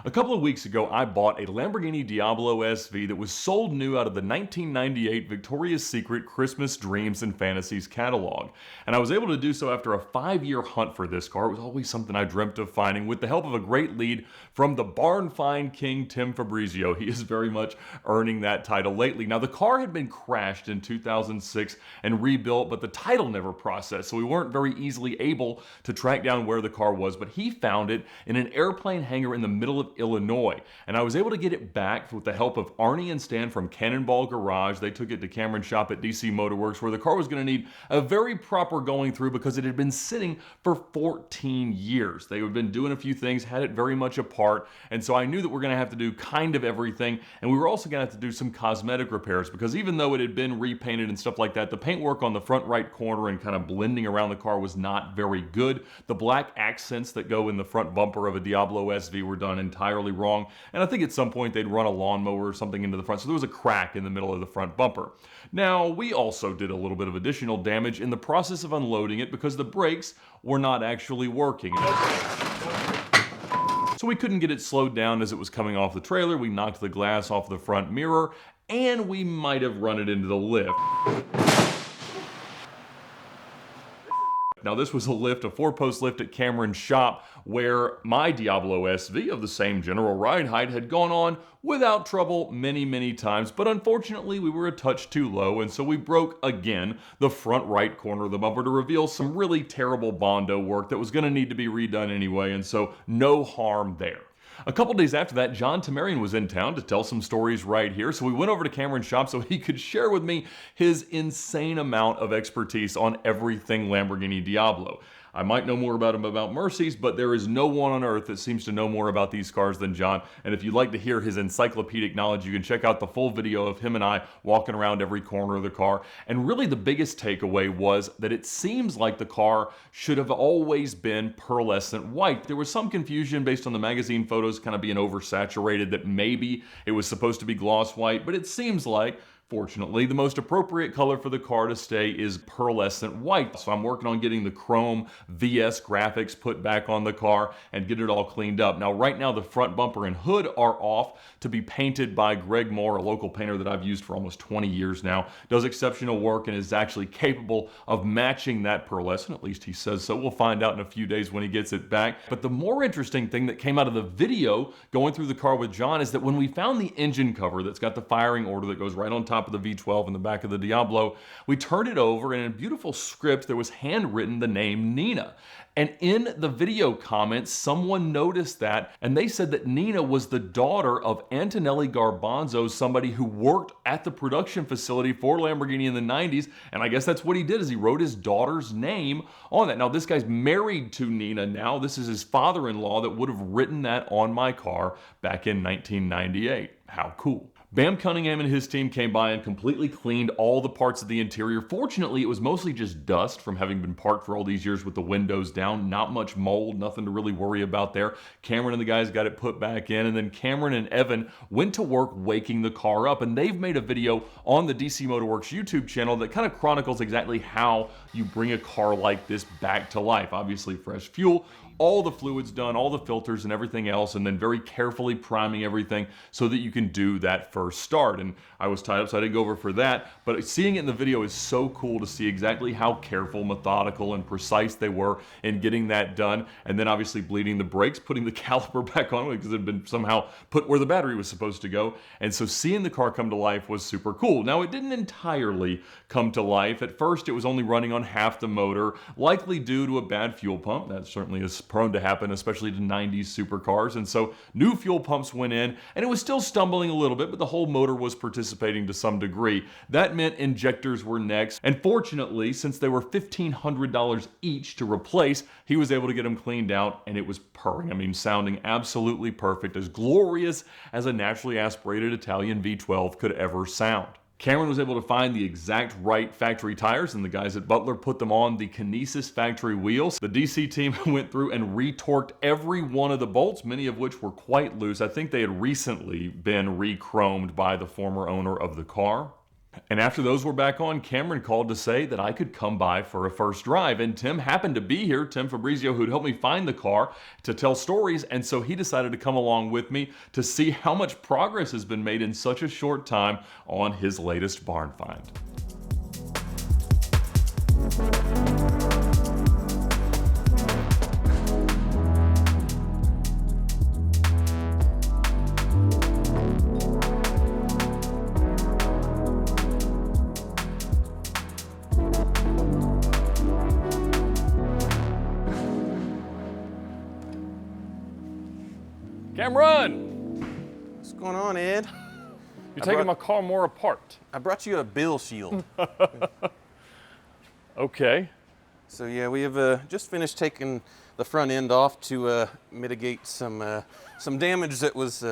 A couple of weeks ago, I bought a Lamborghini Diablo SV that was sold new out of the 1998 Victoria's Secret Christmas Dreams and Fantasies catalog. And I was able to do so after a 5-year hunt for this car. It was always something I dreamt of finding, with the help of a great lead from the barn find king, Tim Fabrizio. He is very much earning that title lately. Now, the car had been crashed in 2006 and rebuilt, but the title never processed, so we weren't very easily able to track down where the car was, but he found it in an airplane hangar in the middle of Illinois, and I was able to get it back with the help of Arnie and Stan from Cannonball Garage. They took it to Cameron's shop at DC Motor Works, where the car was going to need a very proper going through because it had been sitting for 14 years. They had been doing a few things, had it very much apart, and so I knew that we're going to have to do kind of everything, and we were also going to have to do some cosmetic repairs because even though it had been repainted and stuff like that, the paintwork on the front right corner and kind of blending around the car was not very good. The black accents that go in the front bumper of a Diablo SV were done entirely wrong, and I think at some point they'd run a lawnmower or something into the front, so there was a crack in the middle of the front bumper. Now, we also did a little bit of additional damage in the process of unloading it because the brakes were not actually working. So we couldn't get it slowed down as it was coming off the trailer. We knocked the glass off the front mirror, and we might have run it into the lift. Now, this was a 4-post lift at Cameron's shop where my Diablo SV of the same general ride height had gone on without trouble many times, but unfortunately we were a touch too low, and so we broke again the front right corner of the bumper to reveal some really terrible Bondo work that was going to need to be redone anyway, and so no harm there. A couple days after that, John Tamarian was in town to tell some stories right here, so we went over to Cameron's shop so he could share with me his insane amount of expertise on everything Lamborghini Diablo. I might know more about him about Mercedes, but there is no one on earth that seems to know more about these cars than John. And if you'd like to hear his encyclopedic knowledge, you can check out the full video of him and I walking around every corner of the car. And really the biggest takeaway was that it seems like the car should have always been pearlescent white. There was some confusion based on the magazine photos kind of being oversaturated that maybe it was supposed to be gloss white, but it seems like, fortunately, the most appropriate color for the car to stay is pearlescent white. So I'm working on getting the chrome VS graphics put back on the car and get it all cleaned up. Now, right now, the front bumper and hood are off to be painted by Greg Moore, a local painter that I've used for almost 20 years now. Does exceptional work and is actually capable of matching that pearlescent, at least he says so. We'll find out in a few days when he gets it back. But the more interesting thing that came out of the video going through the car with John is that when we found the engine cover that's got the firing order that goes right on top of the V12 in the back of the Diablo, we turned it over, and in a beautiful script there was handwritten the name Nina. And in the video comments, someone noticed that, and they said that Nina was the daughter of Antonelli Garbanzo, somebody who worked at the production facility for Lamborghini in the 90s, and I guess that's what he did, is he wrote his daughter's name on that. Now, this guy's married to Nina now. This is his father-in-law that would have written that on my car back in 1998. How cool. Bam Cunningham and his team came by and completely cleaned all the parts of the interior. Fortunately, it was mostly just dust from having been parked for all these years with the windows down. Not much mold, nothing to really worry about there. Cameron and the guys got it put back in, and then Cameron and Evan went to work waking the car up, and they've made a video on the DC Motor Works YouTube channel that kind of chronicles exactly how you bring a car like this back to life. Obviously, fresh fuel, all the fluids done, all the filters and everything else, and then very carefully priming everything so that you can do that first start. And I was tied up, so I didn't go over for that, but seeing it in the video is so cool to see exactly how careful, methodical, and precise they were in getting that done, and then obviously bleeding the brakes, putting the caliper back on because it had been somehow put where the battery was supposed to go. And so seeing the car come to life was super cool. Now, it didn't entirely come to life. At first, it was only running on half the motor, likely due to a bad fuel pump. That certainly is prone to happen, especially to 90s supercars. And so new fuel pumps went in, and it was still stumbling a little bit, but the whole motor was participating to some degree. That meant injectors were next. And fortunately, since they were $1,500 each to replace, he was able to get them cleaned out, and it was purring. I mean, sounding absolutely perfect, as glorious as a naturally aspirated Italian V12 could ever sound. Cameron was able to find the exact right factory tires, and the guys at Butler put them on the Kinesis factory wheels. The DC team went through and retorqued every one of the bolts, many of which were quite loose. I think they had recently been re-chromed by the former owner of the car. And after those were back on, Cameron called to say that I could come by for a first drive. And Tim happened to be here, Tim Fabrizio, who'd helped me find the car to tell stories. And so he decided to come along with me to see how much progress has been made in such a short time on his latest barn find. Cameron! What's going on, Ed? You're taking my car more apart. I brought you a bill shield. Okay. So yeah, we have just finished taking the front end off to mitigate some damage that was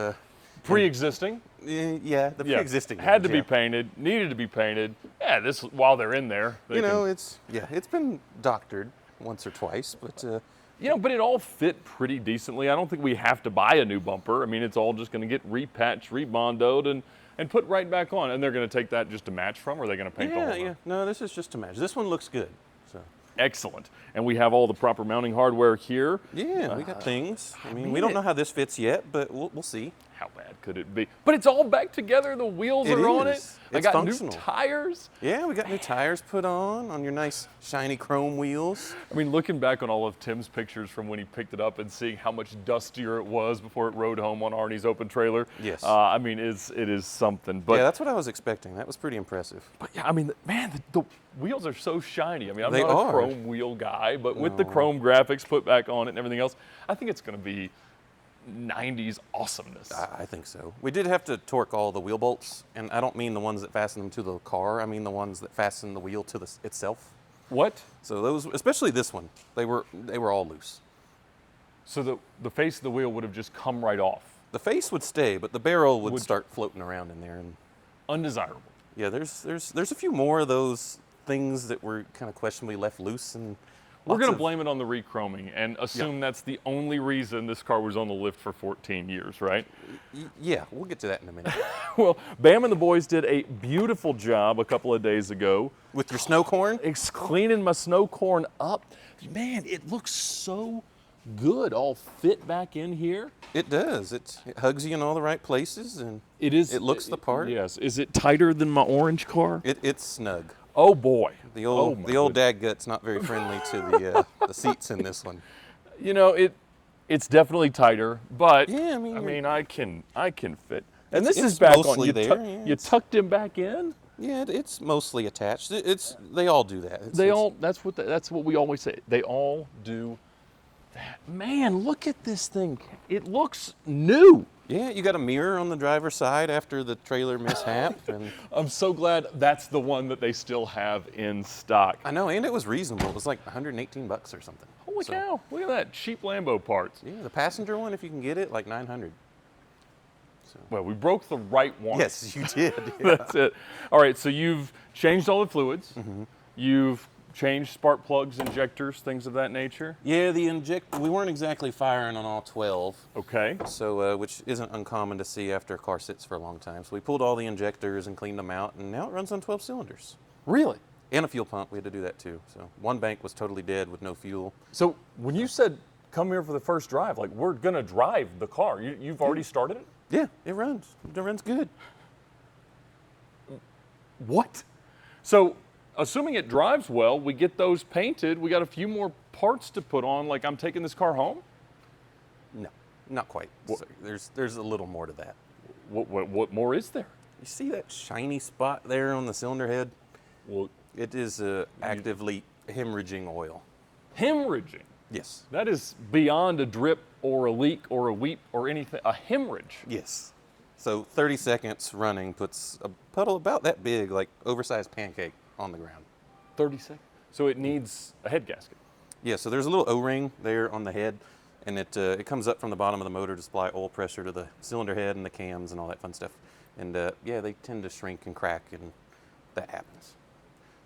Pre-existing. Yeah, the pre-existing had to damage, be painted, needed to be painted. Yeah, this while they're in there. it's been doctored once or twice, but but it all fit pretty decently. I don't think we have to buy a new bumper. I mean, it's all just going to get repatched, rebondoed, and put right back on. And they're going to take that just to match from, or are they going to paint the whole yeah. No, this is just to match. This one looks good. So. Excellent. And we have all the proper mounting hardware here. Yeah, we got things. I mean, we don't know how this fits yet, but we'll see. How bad could it be? But it's all back together. The wheels are on it. I got functional. new tires. Yeah, we got new tires put on your nice shiny chrome wheels. I mean, looking back on all of Tim's pictures from when he picked it up and seeing how much dustier it was before it rode home on Arnie's open trailer. Yes. I mean, it is something. But yeah, that's what I was expecting. That was pretty impressive. But yeah, I mean, man, the wheels are so shiny. I mean, I'm They not are. a chrome wheel guy, but with the chrome graphics put back on it and everything else, I think it's going to be 90s awesomeness. I think so. We did have to torque all the wheel bolts, and I don't mean the ones that fasten them to the car. I mean the ones that fasten the wheel to itself. What? So those, especially this one, they were all loose. So the face of the wheel would have just come right off. The face would stay, but the barrel would start floating around in there. And undesirable. yeah, there's a few more of those things that were kind of questionably left loose, and we're going to blame it on the rechroming and assume that's the only reason this car was on the lift for 14 years, right? Yeah, we'll get to that in a minute. Well, Bam and the boys did a beautiful job a couple of days ago. With your snow corn? It's cleaning my snow corn up. Man, it looks so good, all fit back in here. It does. It hugs you in all the right places, and it looks the part. Yes. Is it tighter than my orange car? It's snug. Oh boy. The old dad gut's not very friendly to the seats in this one. You know, it's definitely tighter, but yeah, I can fit. And this is back on. You tucked him back in? Yeah, it's mostly attached. They all do that. That's what we always say. They all do that. Man, look at this thing. It looks new. Yeah, you got a mirror on the driver's side after the trailer mishap. And I'm so glad that's the one that they still have in stock. I know, and it was reasonable. It was like $118 or something. Holy cow, look at that, cheap Lambo parts. Yeah, the passenger one, if you can get it, like $900. So. Well, we broke the right one. Yes, you did. Yeah. That's it. All right, so you've changed all the fluids. Mm-hmm. You've changed spark plugs, injectors, things of that nature? Yeah, we weren't exactly firing on all 12. Okay. So, which isn't uncommon to see after a car sits for a long time. So we pulled all the injectors and cleaned them out, and now it runs on 12 cylinders. Really? And a fuel pump, we had to do that too. So one bank was totally dead with no fuel. So when you said come here for the first drive, like we're gonna drive the car, you've already started it? Yeah, it runs. It runs good. What? So assuming it drives well, we get those painted, we got a few more parts to put on, like I'm taking this car home? No, not quite. So there's a little more to that. What more is there? You see that shiny spot there on the cylinder head? Well, it is actively hemorrhaging oil. Hemorrhaging? Yes. That is beyond a drip or a leak or a weep or anything, a hemorrhage. Yes. So 30 seconds running puts a puddle about that big, like oversized pancake, on the ground. 30 seconds? So it needs a head gasket? Yeah, so there's a little O-ring there on the head, and it comes up from the bottom of the motor to supply oil pressure to the cylinder head and the cams and all that fun stuff. And yeah, they tend to shrink and crack, and that happens.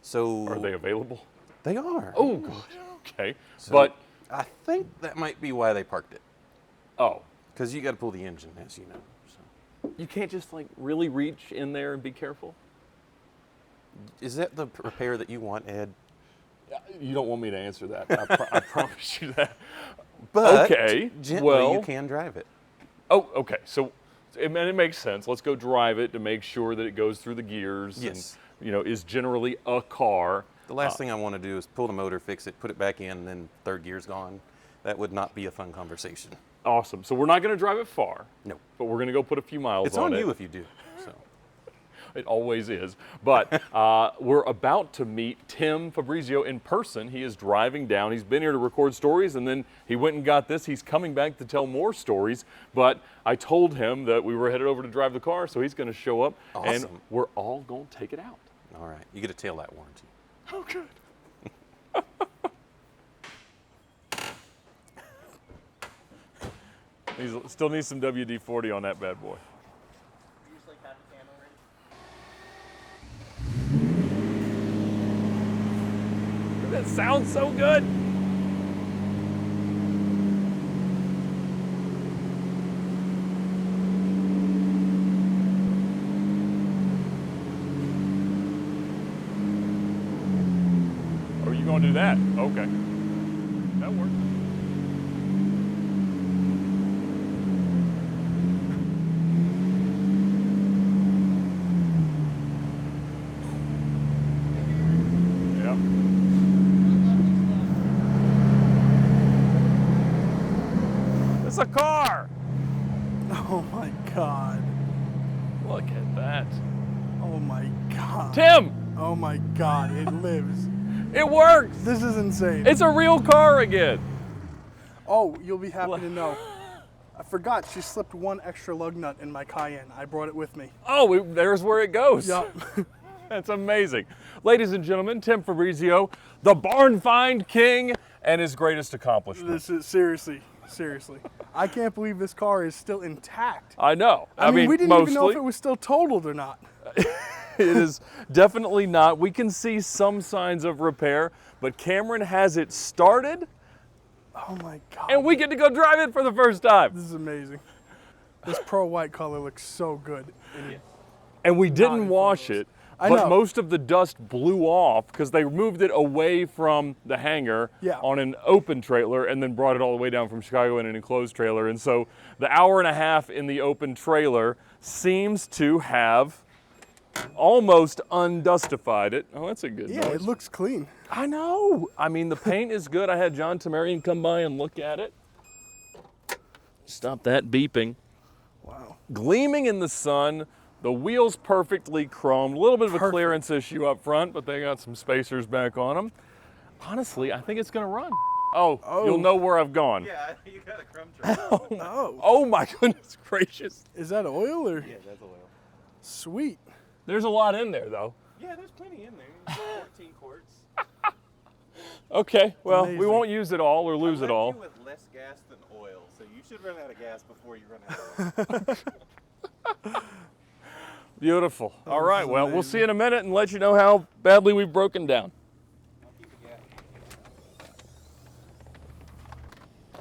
So are they available? They are. Oh, good. Okay. So but I think that might be why they parked it. Oh. Because you got to pull the engine, as you know. So. You can't just like really reach in there and be careful? Is that the repair that you want, Ed? You don't want me to answer that. I promise you that. But okay, gently, well, you can drive it. Oh, okay. So it makes sense. Let's go drive it to make sure that it goes through the gears. Yes. And, is generally a car. The last thing I want to do is pull the motor, fix it, put it back in, and then third gear's gone. That would not be a fun conversation. Awesome. So we're not going to drive it far. No. But we're going to go put a few miles It's on on it. you if you do. So. It always is. But we're about to meet Tim Fabrizio in person. He is driving down. He's been here to record stories, and then he went and got this. He's coming back to tell more stories. But I told him that we were headed over to drive the car, so he's going to show up, and Awesome. we're all going to take it out. All right. You get a taillight warranty. Oh, good. He still needs some WD-40 on that bad boy. That sounds so good. Are you going to do that? Okay. That works. Yep. It's a car. Oh my God. Look at that. Oh my God. Tim, Oh my God, it lives. it works. This is insane. It's a real car again. Oh, you'll be happy to know. I forgot she slipped one extra lug nut in my Cayenne. I brought it with me. Oh, there's where it goes. Yup. That's amazing. Ladies and gentlemen, Tim Fabrizio, the barn find king, and his greatest accomplishment. This is seriously. I can't believe this car is still intact. I know. I mean, we didn't mostly. even know if it was still totaled or not. It is definitely not. We can see some signs of repair, but Cameron has it started, Oh my God. and we get to go drive it for the first time. This is amazing. This pearl white color looks so good. And we in didn't wash photos. it, I but know. most of the dust blew off because they moved it away from the hangar Yeah. on an open trailer and then brought it all the way down from Chicago in an enclosed trailer. And so the hour and a half in the open trailer seems to have almost undustified it. Oh, that's a good Yeah, noise. it looks clean. I know. I mean, the paint is good. I had John Tamarian come by and look at it. Stop that beeping. Wow. Gleaming in the sun, the wheels perfectly chromed. A little bit of a Perfect. clearance issue up front, but they got some spacers back on them. Honestly, I think it's going to run. Oh, you'll know where I've gone. Yeah, you got a crumb track. Oh, Oh my goodness gracious. is that oil or? Yeah, that's oil. Sweet. There's a lot in there, though. Yeah, there's plenty in there. 14 quarts. Okay, well, we Amazing. won't use it all or lose it all. with less gas than oil, so you should run out of gas before you run out of oil. Beautiful. All this right, is well, we'll amazing. see you in a minute and let you know how badly we've broken down.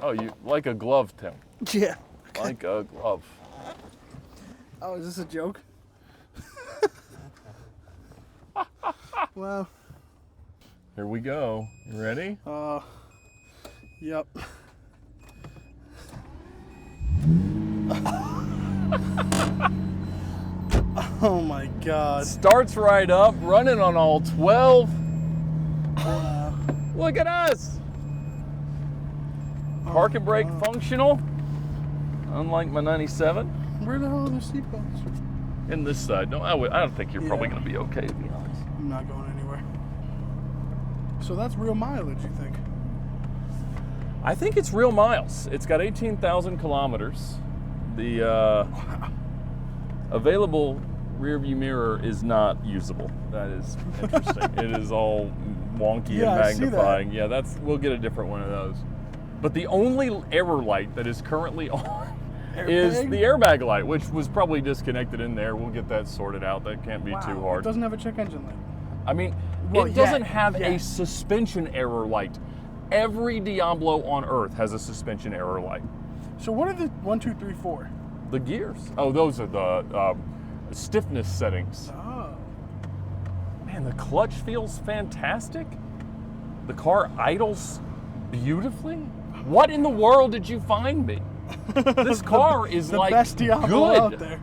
Oh, you like a glove, Tim. Yeah. Like a glove. Oh, is this a joke? Well, Here we go. You ready? yep. Oh my God. Starts right up, running on all 12. Look at us. Park and brake functional, unlike my 97. Where the hell are the seatbelts? In this side, no, I don't think you're probably Yeah. going to be okay, to be honest. I'm not going anywhere. So that's real mileage, you think? I think it's real miles. It's got 18,000 kilometers. The available rear view mirror is not usable. That is interesting. It is all wonky Yeah, and I see that. magnifying. Yeah, we'll get a different one of those. But the only error light that is currently on is Airbag? the airbag light, which was probably disconnected in there. We'll get that sorted out. That can't be Wow, too It hard. doesn't have a check engine light. I mean, Well, it doesn't yeah, have yeah. a suspension error light. Every Diablo on Earth has a suspension error light. So what are the 1, 2, 3, 4? The gears. Oh, those are the stiffness settings. Oh. Man, the clutch feels fantastic. The car idles beautifully. What in the world did you find me? This car is the like best Diablo good. out there.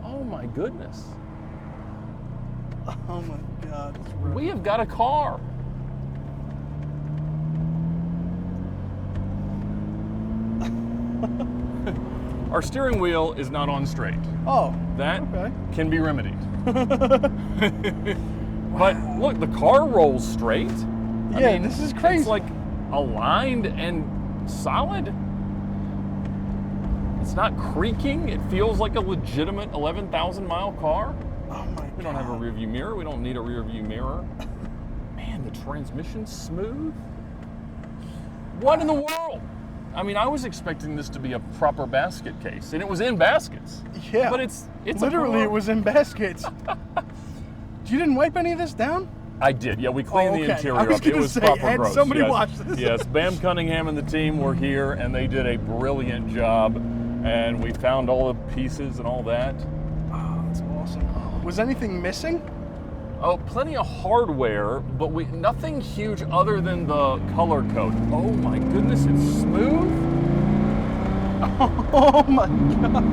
Oh my goodness. Oh my God. It's really- We have got a car. Our steering wheel is not on straight. Oh. That Okay. can be remedied. But look, the car rolls straight. Yeah, this is crazy. It's like aligned and solid. It's not creaking. It feels like a legitimate 11,000 mile car. Oh my God. We don't have a rear view mirror. We don't need a rear view mirror. Man, the transmission's smooth. What in the world? I mean, I was expecting this to be a proper basket case, and it was in baskets. Yeah. But it's literally it was in baskets. You didn't wipe any of this down? I did. Yeah, we cleaned the okay. interior I was up. It gonna was say, proper had gross. somebody yes. watch this? Yes, Bam Cunningham and the team were here, and they did a brilliant job. And we found all the pieces and all that. Oh, that's awesome. Was anything missing? Oh, plenty of hardware, but nothing huge other than the color code. Oh my goodness, it's smooth. Oh my God.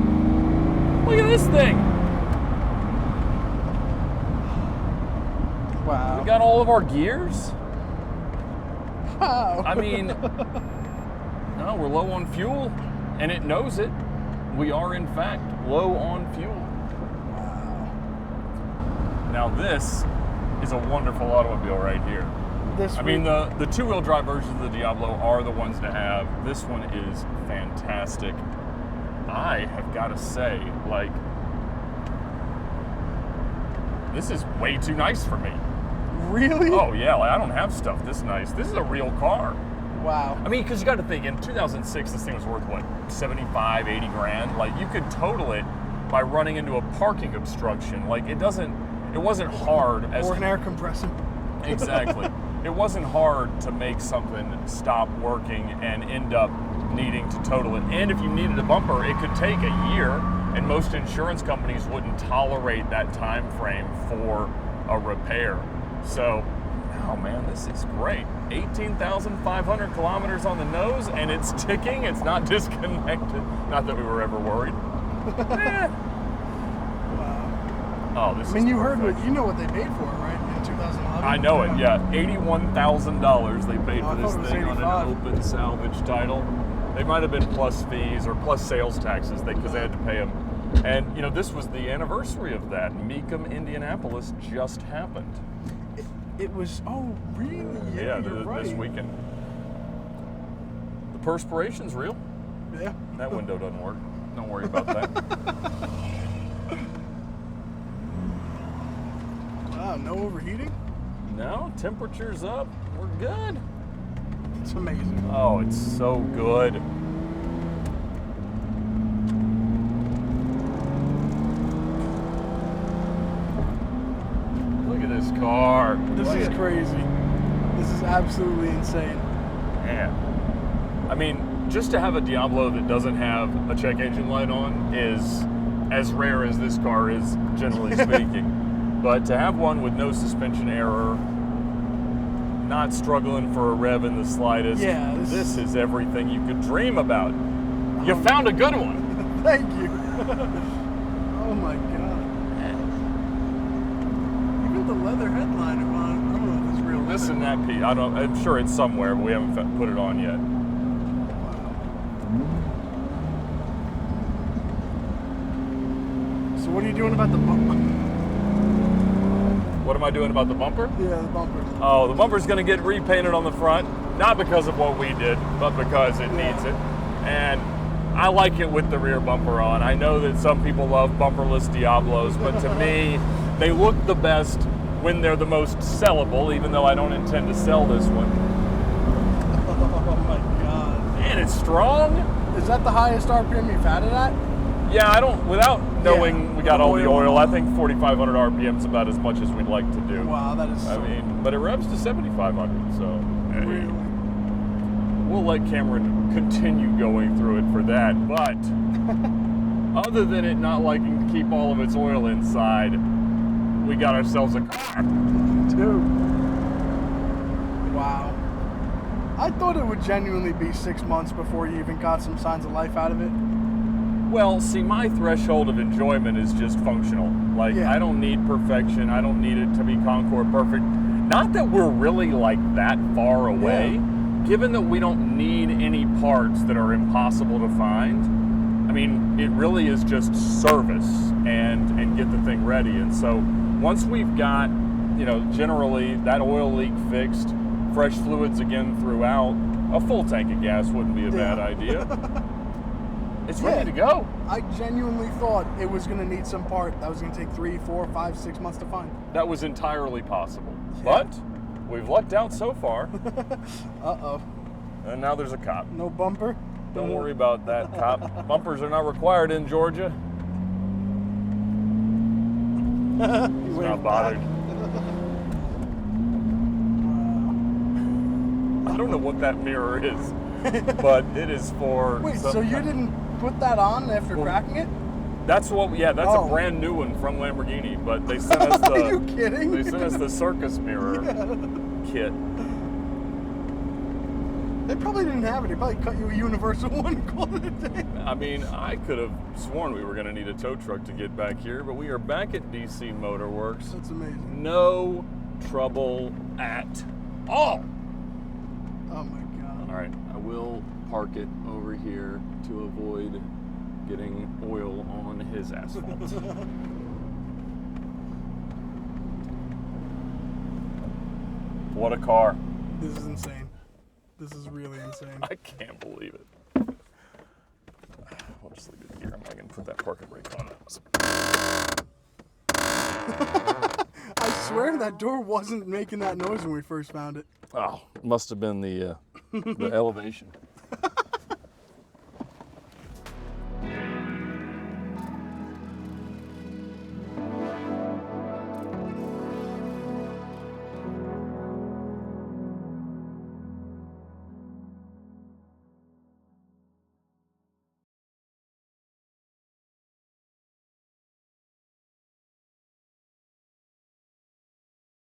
Look at this thing. Wow. We got all of our gears. Wow. I mean, no, we're low on fuel, and it knows it. We are, in fact, low on fuel. Now this is a wonderful automobile right here. This I mean, the two-wheel drive versions of the Diablo are the ones to have. This one is fantastic. I have got to say, like, this is way too nice for me. Really? Oh yeah, like, I don't have stuff this nice. This is a real car. Wow. I mean, because you got to think, in 2006, this thing was worth what, 75, 80 grand? Like, you could total it by running into a parking obstruction. Like, it wasn't hard as Or an air compressor. exactly. It wasn't hard to make something stop working and end up needing to total it. And if you needed a bumper, it could take a year, and most insurance companies wouldn't tolerate that time frame for a repair. So, oh man, this is great. 18,500 kilometers on the nose, and it's ticking. It's not disconnected. Not that we were ever worried. Eh. Oh, this is I mean, you perfect. heard what you know what they paid for it, right? In 2011. I know it. Yeah, $81,000 they paid Oh, I for this thought it was thing on an 85. open salvage title. They might have been plus fees or plus sales taxes because they had to pay them. And you know, this was the anniversary of that. Meekum, Indianapolis just happened. It was. Oh, really? Yeah, you're right. this weekend. The perspiration's real. Yeah. That window doesn't work. Don't worry about that. Wow, no overheating? No, temperature's up. We're good. It's amazing. Oh, it's so good. Look at this car. This Look is at- crazy. This is absolutely insane. Man. I mean, just to have a Diablo that doesn't have a check engine light on is as rare as this car is, generally speaking. But to have one with no suspension error, not struggling for a rev in the slightest, Yeah, this is everything you could dream about. You found a good one. Thank you. Oh my God. Even the leather headliner on. I don't know if it's real. This leather. and that piece, I'm sure it's somewhere, but we haven't put it on yet. So what are you doing about the bumper? What am I doing about the bumper? Yeah, the bumper. Oh, the bumper's gonna get repainted on the front, not because of what we did, but because it needs it. And I like it with the rear bumper on. I know that some people love bumperless Diablos, but to me, they look the best when they're the most sellable, even though I don't intend to sell this one. Oh my God. And it's strong. Is that the highest RPM you've had it at? Yeah, without knowing Yeah, we got all the oil. oil, I think 4,500 RPM is about as much as we'd like to do. Wow, that is. I mean, but it revs to 7,500, so. hey. Really? We'll let Cameron continue going through it for that, but other than it not liking to keep all of its oil inside, we got ourselves a car. Dude. Wow. I thought it would genuinely be 6 months before you even got some signs of life out of it. Well, see, my threshold of enjoyment is just functional. Like, Yeah. I don't need perfection. I don't need it to be Concord perfect. Not that we're really like that far away. Yeah. Given that we don't need any parts that are impossible to find, I mean, it really is just service and get the thing ready. And so once we've got, you know, generally that oil leak fixed, fresh fluids again throughout, a full tank of gas wouldn't be a bad idea. It's ready to go. I genuinely thought it was going to need some part that was going to take 3, 4, 5, 6 months to find. That was entirely possible. But we've lucked out so far. Uh-oh. And now there's a cop. No bumper? Don't worry about that, cop. Bumpers are not required in Georgia. He's not bothered. I don't know what that mirror is, but it is for... Wait, so you didn't put that on after cracking it? That's what, yeah, that's Oh. a brand new one from Lamborghini, but they sent us the... Are you kidding? They sent us the circus mirror kit. They probably didn't have it. They probably cut you a universal one and called it a day. I mean, I could have sworn we were going to need a tow truck to get back here, but we are back at DC Motor Works. That's amazing. No trouble at all. Oh my God. All right, I will park it over here to avoid getting oil on his asphalt. What a car. This is insane. This is really insane. I can't believe it. I'll just leave it here. I'm not going to put that parking brake on. I swear that door wasn't making that noise when we first found it. Oh, must have been the elevation.